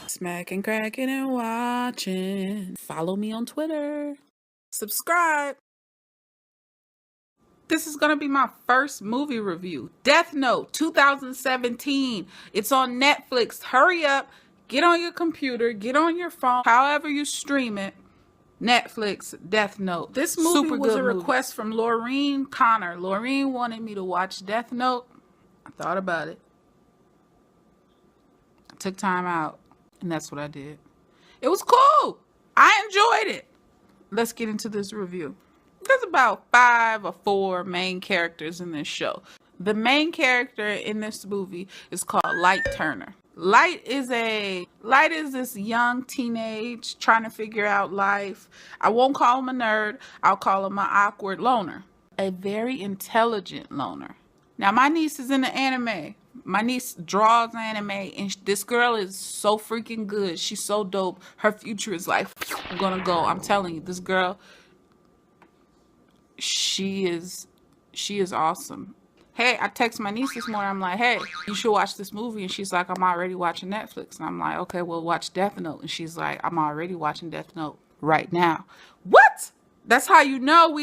Smacking, cracking, and watching. Follow me on Twitter. Subscribe. This is going to be my first movie review. Death Note 2017. It's on Netflix. Hurry up. Get on your computer. Get on your phone. However you stream it. Netflix, Death Note. This movie was a request from Laureen Connor. Laureen wanted me to watch Death Note. I thought about it. I took time out. And that's what I did. It was cool. I enjoyed it. Let's get into this review. There's about 5 or 4 main characters in this show. The main character in this movie is called Light Turner. Light is this young teenage trying to figure out life. I won't call him a nerd. I'll call him an awkward loner. A very intelligent loner. Now, my niece is in the anime. My niece draws anime, and this girl is so freaking good. She's so dope. Her future is like, I'm gonna go. I'm telling you, this girl, she is awesome. Hey, I text my niece this morning. I'm like, hey, you should watch this movie. And she's like, I'm already watching Netflix. And I'm like, okay, well, watch Death Note. And she's like, I'm already watching Death Note right now. What? That's how you know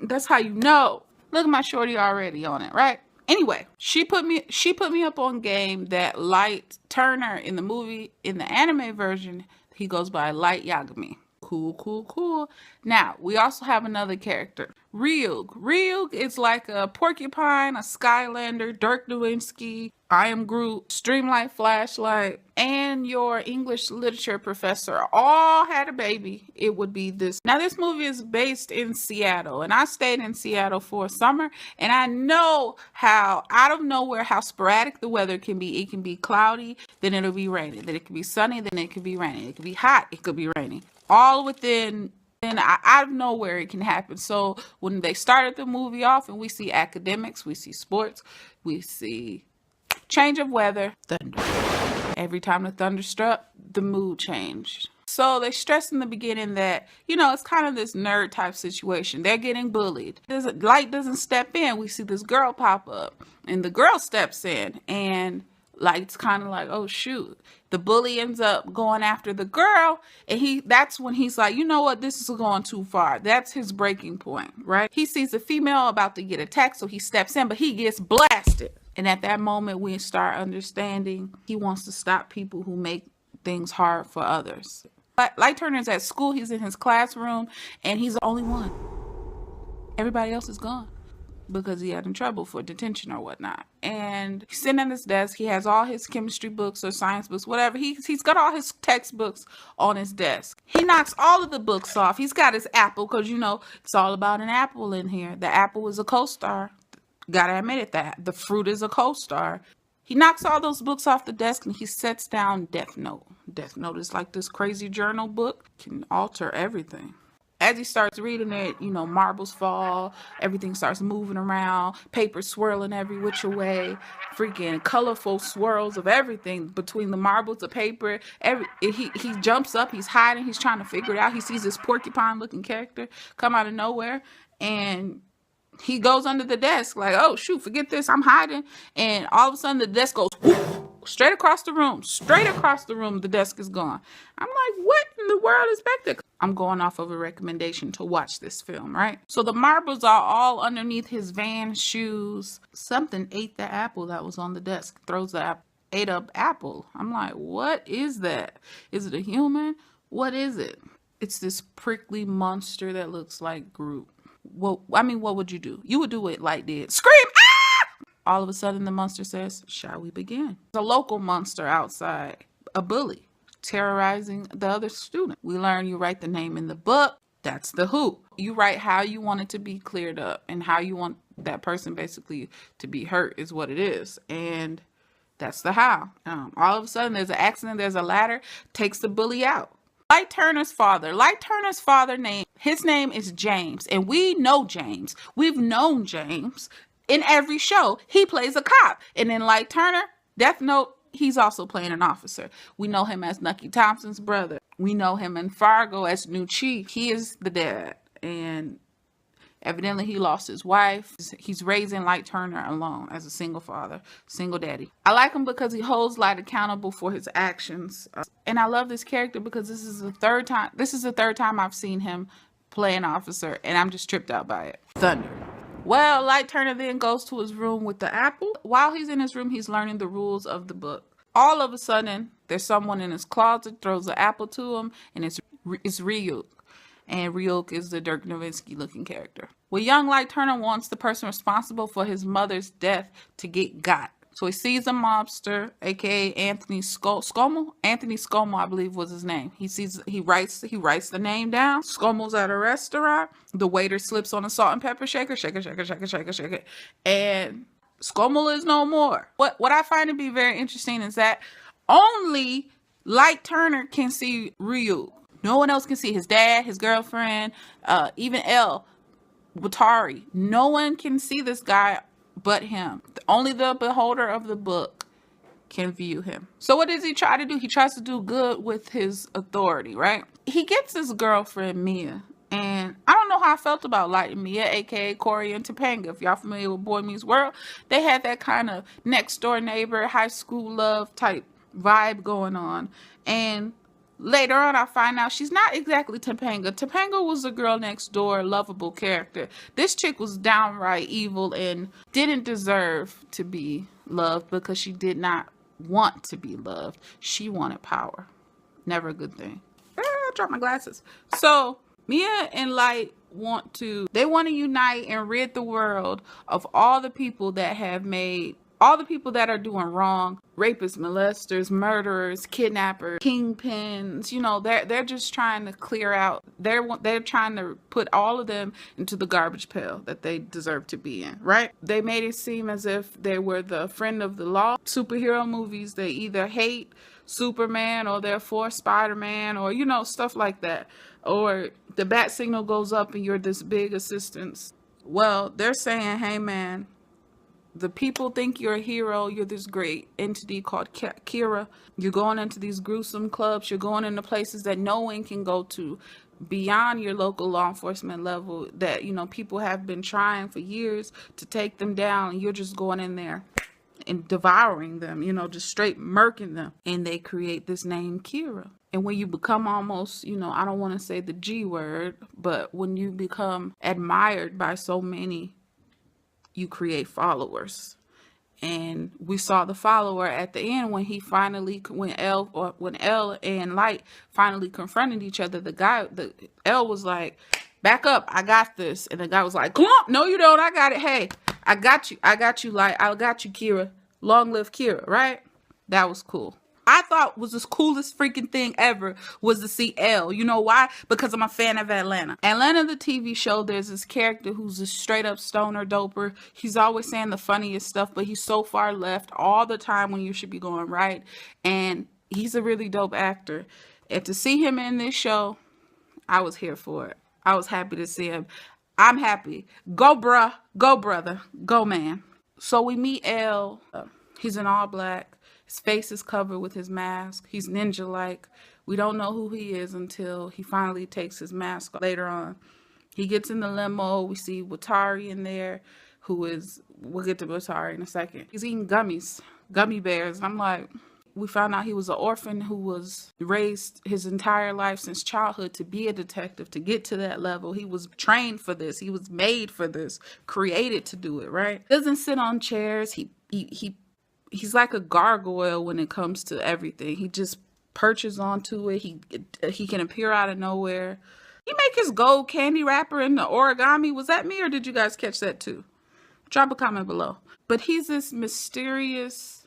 that's how you know. Look at my shorty already on it, right? Anyway, she put me up on game that Light Turner in the movie, in the anime version, he goes by Light Yagami. Cool. Now, we also have another character, Ryug. Ryug is like a porcupine, a Skylander, Dirk Nowinski, I Am Groot, Streamlight Flashlight, and your English literature professor all had a baby. It would be this. Now, this movie is based in Seattle, and I stayed in Seattle for summer, and I know how, out of nowhere, how sporadic the weather can be. It can be cloudy, then it'll be raining. Then it can be sunny, then it can be raining. It can be hot, it could be raining. All within, and out of nowhere it can happen. So when they started the movie off and we see academics, we see sports, we see change of weather, thunder. Every time the thunder struck, the mood changed. So they stressed in the beginning that, it's kind of this nerd type situation. They're getting bullied. Light doesn't step in. We see this girl pop up and the girl steps in and Light's kind of like, oh shoot. The bully ends up going after the girl, and that's when he's like, you know what, this is going too far. That's his breaking point, right? He sees a female about to get attacked, so he steps in, but he gets blasted. And at that moment, we start understanding he wants to stop people who make things hard for others. Light Turner's at school, he's in his classroom, and he's the only one. Everybody else is gone because he had in trouble for detention or whatnot. And he's sitting at his desk. He has all his chemistry books or science books, whatever. He's got all his textbooks on his desk. He knocks all of the books off. He's got his apple because, it's all about an apple in here. The apple is a co-star. Gotta admit it, that the fruit is a co-star. He knocks all those books off the desk and he sets down Death Note. Death Note is like this crazy journal book. Can alter everything. As he starts reading it, marbles fall, everything starts moving around, paper swirling every which way, freaking colorful swirls of everything between the marbles, the paper. He jumps up, he's hiding, he's trying to figure it out. He sees this porcupine-looking character come out of nowhere, and he goes under the desk like, oh, shoot, forget this, I'm hiding. And all of a sudden, the desk goes whoosh, straight across the room. The desk is gone. I'm like, what in the world is back there? I'm going off of a recommendation to watch this film, right? So the marbles are all underneath his van shoes. Something ate the apple that was on the desk. Throws the ate up apple. I'm like, what is that? Is it a human? What is it? It's this prickly monster that looks like Groot. Well, what would you do? You would do what Light did. Scream! Ah! All of a sudden, the monster says, shall we begin? The local monster outside, a bully, terrorizing the other student. We learn you write the name in the book. That's the who. You write how you want it to be cleared up and how you want that person basically to be hurt is what it is. And that's the how. All of a sudden, there's an accident. There's a ladder. Takes the bully out. Light Turner's father his name is James, and we know James. We've known James in every show. He plays a cop, and in Light Turner, Death Note, he's also playing an officer. We know him as Nucky Thompson's brother. We know him in Fargo as New Chief. He is the dad, and Evidently, he lost his wife. He's raising Light Turner alone as a single father, single daddy. I like him because he holds Light accountable for his actions. And I love this character because this is the third time I've seen him play an officer, and I'm just tripped out by it. Thunder. Well, Light Turner then goes to his room with the apple. While he's in his room, he's learning the rules of the book. All of a sudden, there's someone in his closet, throws the apple to him, and it's Ryuk. And Ryuk is the Dirk Nowitzki looking character. Well, young Light Turner wants the person responsible for his mother's death to get got. So he sees a mobster, aka Anthony Scomo. Anthony Scomo, I believe, was his name. He writes the name down. Scomo's at a restaurant. The waiter slips on a salt and pepper shaker, shaker, shaker, shaker, shaker, shaker, and Scomo is no more. What I find to be very interesting is that only Light Turner can see Ryuk. No one else can see his dad, his girlfriend, even Earl, Watari. No one can see this guy but him. Only the beholder of the book can view him. So what does he try to do? He tries to do good with his authority, right? He gets his girlfriend, Mia. And I don't know how I felt about Light and Mia, aka Corey and Topanga. If y'all familiar with Boy Meets World, they had that kind of next door neighbor, high school love type vibe going on. And later on, I find out she's not exactly Topanga. Topanga was a girl next door, lovable character. This chick was downright evil and didn't deserve to be loved because she did not want to be loved. She wanted power. Never a good thing. I dropped my glasses. So Mia and Light want to unite and rid the world of all the people that are doing wrong. Rapists, molesters, murderers, kidnappers, kingpins. You know, they're just trying to clear out. They're trying to put all of them into the garbage pail that they deserve to be in, right? They made it seem as if they were the friend of the law. Superhero movies, they either hate Superman or they're for Spider-Man or, you know, stuff like that. Or the bat signal goes up and you're this big assistance. Well, they're saying, hey man, the people think you're a hero. You're this great entity called Kira. You're going into these gruesome clubs. You're going into places that no one can go to beyond your local law enforcement level that, you know, people have been trying for years to take them down. And you're just going in there and devouring them, you know, just straight murking them. And they create this name Kira. And when you become almost, you know, I don't want to say the G word, but when you become admired by so many, you create followers. And we saw the follower at the end when Elle and Light finally confronted each other. Elle was like, back up, I got this. And the guy was like, clump, no you don't, I got it. Hey, I got you, Light, I got you, Kira. Long live Kira, right? That was cool. I thought was the coolest freaking thing ever was to see Elle. You know why? Because I'm a fan of Atlanta. Atlanta, the TV show, there's this character who's a straight up stoner doper. He's always saying the funniest stuff, but he's so far left all the time when you should be going right. And he's a really dope actor. And to see him in this show, I was here for it. I was happy to see him. I'm happy. Go bruh. Go brother. Go man. So we meet Elle. He's in all black. His face is covered with his mask. He's ninja-like. We don't know who he is until he finally takes his mask off later on. He gets in the limo. We see Watari in there, we'll get to Watari in a second. He's eating gummy bears. And I'm like, we found out he was an orphan who was raised his entire life since childhood to be a detective, to get to that level. He was trained for this. He was made for this, created to do it, right? Doesn't sit on chairs. He's like a gargoyle when it comes to everything. He just perches onto it. He can appear out of nowhere. He make his gold candy wrapper in the origami. Was that me or did you guys catch that too? Drop a comment below. But he's this mysterious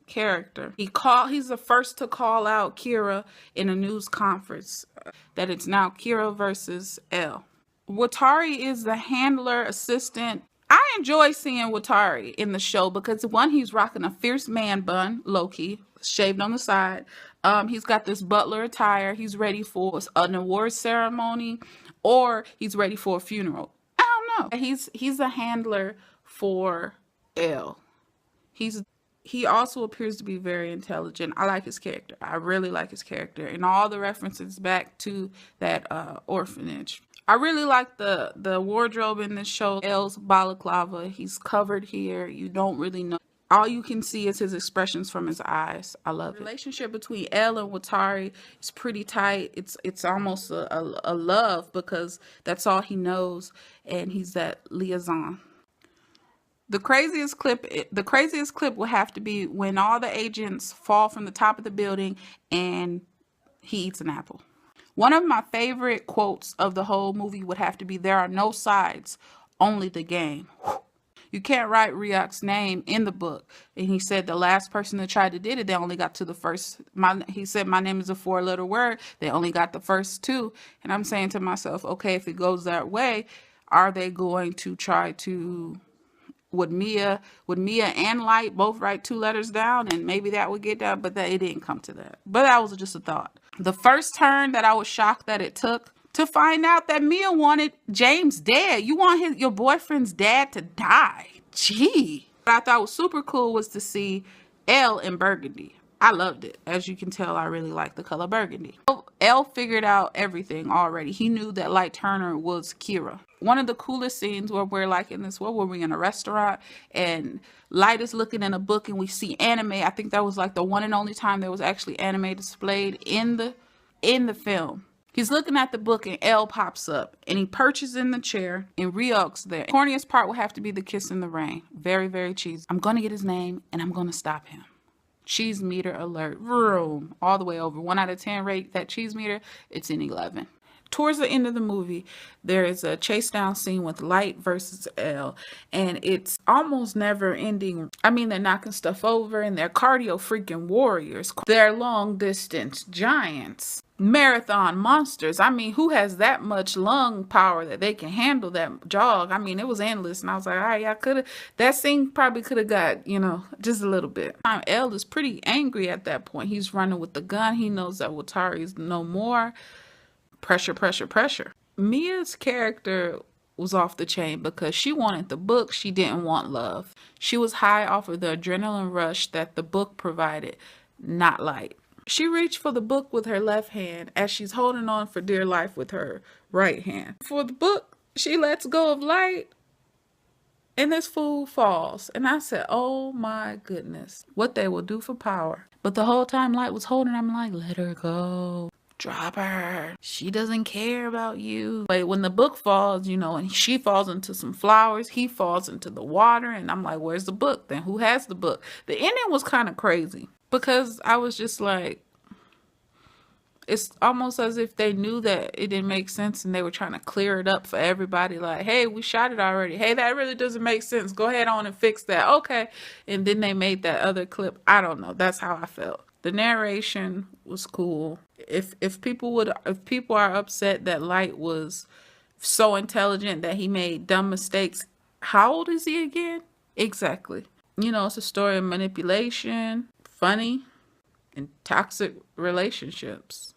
character. He's the first to call out Kira in a news conference that it's now Kira versus Elle. Watari is the handler, assistant. I enjoy seeing Watari in the show because one, he's rocking a fierce man bun, low-key, shaved on the side. He's got this butler attire. He's ready for an award ceremony or he's ready for a funeral. I don't know. He's a handler for Elle. He also appears to be very intelligent. I like his character. I really like his character and all the references back to that orphanage. I really like the wardrobe in this show. Elle's balaclava. He's covered here. You don't really know. All you can see is his expressions from his eyes. I love it. The relationship between Elle and Watari is pretty tight. It's almost a love, because that's all he knows, and he's that liaison. The craziest clip will have to be when all the agents fall from the top of the building and he eats an apple. One of my favorite quotes of the whole movie would have to be, "There are no sides, only the game." You can't write Ryuk's name in the book. And he said the last person that tried to did it, they only got to the first. He said, "My name is a 4-letter word." They only got the first 2. And I'm saying to myself, okay, if it goes that way, are they going to try to... Would Mia and Light both write 2 letters down, and maybe that would get down? But it didn't come to that. But that was just a thought. The first turn that I was shocked that it took to find out that Mia wanted James dead. You want your boyfriend's dad to die? Gee. What I thought was super cool was to see Elle in Burgundy. I loved it. As you can tell, I really like the color burgundy. Elle figured out everything already. He knew that Light Turner was Kira. One of the coolest scenes where we're like in this world where we're in a restaurant and Light is looking in a book and we see anime. I think that was like the one and only time there was actually anime displayed in the film. He's looking at the book and Elle pops up and he perches in the chair and Ryuk's there. The corniest part will have to be the kiss in the rain. Very, very cheesy. I'm going to get his name and I'm going to stop him. Cheese meter alert. Vroom. All the way over. 1 out of 10 rate that cheese meter. It's an 11. Towards the end of the movie, there is a chase down scene with Light versus Elle, and it's almost never ending. I mean, they're knocking stuff over and they're cardio freaking warriors. They're long distance giants, marathon monsters. I mean, who has that much lung power that they can handle that jog? I mean, it was endless, and I was like, all right, I could have. That scene probably could have got, just a little bit. Elle is pretty angry at that point. He's running with the gun. He knows that Watari is no more. Pressure, pressure, pressure. Mia's character was off the chain because she wanted the book. She didn't want love. She was high off of the adrenaline rush that the book provided, not Light. She reached for the book with her left hand as she's holding on for dear life with her right hand. For the book, she lets go of Light and this fool falls. And I said, oh my goodness, what they will do for power. But the whole time Light was holding her, I'm like, let her go. Drop her. She doesn't care about you. But when the book falls, and she falls into some flowers, he falls into the water. And I'm like, where's the book? Then who has the book? The ending was kind of crazy because I was just like, it's almost as if they knew that it didn't make sense and they were trying to clear it up for everybody. Like, hey, we shot it already. Hey, that really doesn't make sense. Go ahead on and fix that. Okay. And then they made that other clip. I don't know. That's how I felt. The narration was cool. If people are upset that Light was so intelligent that he made dumb mistakes, how old is he again? Exactly. It's a story of manipulation, funny, and toxic relationships.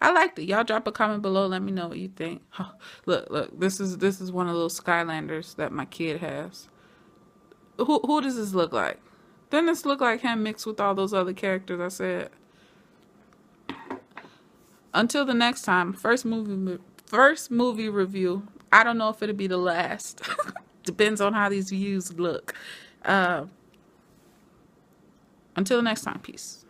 I liked it. Y'all drop a comment below. Let me know what you think. Oh, look. This is one of those Skylanders that my kid has. Who does this look like? Doesn't this look like him mixed with all those other characters I said? Until the next time, first movie review. I don't know if it'll be the last. Depends on how these views look. Until next time, peace.